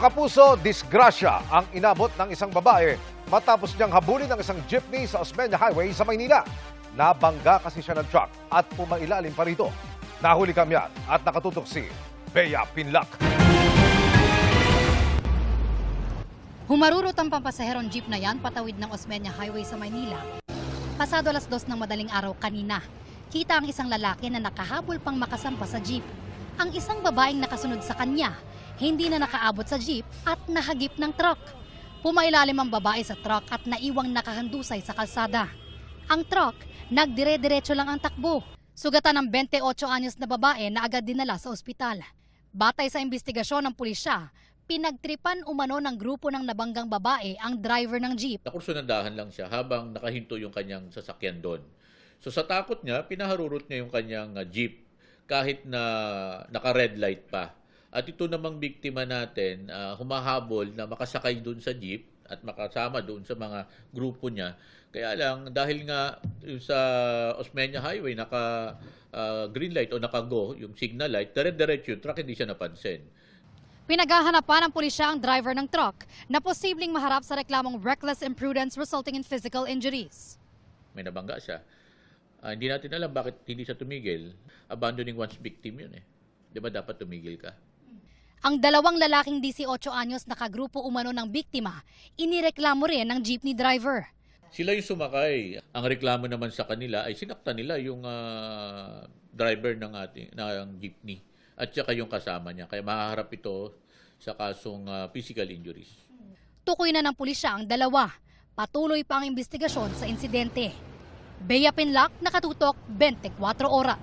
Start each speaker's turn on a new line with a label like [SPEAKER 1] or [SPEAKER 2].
[SPEAKER 1] Mga kapuso, disgrasya ang inabot ng isang babae matapos niyang habulin ng isang jeepney sa Osmeña Highway sa Maynila. Nabangga kasi siya ng truck at pumailalim pa rito. Nahuli kami yan at nakatutok si Bea Pinlac.
[SPEAKER 2] Humarurot ang pampasaherong jeep na yan patawid ng Osmeña Highway sa Maynila. Pasado 2:00 ng madaling araw kanina, kita ang isang lalaki na nakahabol pang makasampa sa jeep. Ang isang babaeng nakasunod sa kanya, hindi na nakaabot sa jeep at nahagip ng truck. Pumailalim ang babae sa truck at naiwang nakahandusay sa kalsada. Ang truck, nagdire-diretso lang ang takbo. Sugatan ng 28 anyos na babae na agad dinala sa ospital. Batay sa investigasyon ng pulisya, pinagtripan umano ng grupo ng nabanggang babae ang driver ng jeep.
[SPEAKER 3] Nakursunadahan lang siya habang nakahinto yung kanyang sasakyan doon. So sa takot niya, pinaharurot niya yung kanyang jeep kahit na naka-red light pa. At ito namang biktima natin, humahabol na makasakay doon sa jeep at makasama doon sa mga grupo niya. Kaya lang, dahil nga sa Osmeña Highway, naka green light o naka-go, yung signal light, dire-diretso yung truck, hindi siya napansin.
[SPEAKER 2] Pinaghahanapan ng pulisya ang driver ng truck na posibleng maharap sa reklamong reckless imprudence resulting in physical injuries.
[SPEAKER 3] May nabangga siya. Hindi natin alam bakit hindi siya tumigil. Abandoning one's victim yun eh. Di ba dapat tumigil ka?
[SPEAKER 2] Ang dalawang lalaking 18 anyos na kagrupo umano ng biktima, inireklamo rin ng jeepney driver.
[SPEAKER 3] Sila yung sumakay. Ang reklamo naman sa kanila ay sinaktan nila yung driver ng jeepney at saka yung kasama niya. Kaya mahaharap ito sa kasong physical injuries.
[SPEAKER 2] Tukoy na ng pulisya ang dalawa. Patuloy pa ang investigasyon sa insidente. Bea Pinlac, nakatutok 24 oras.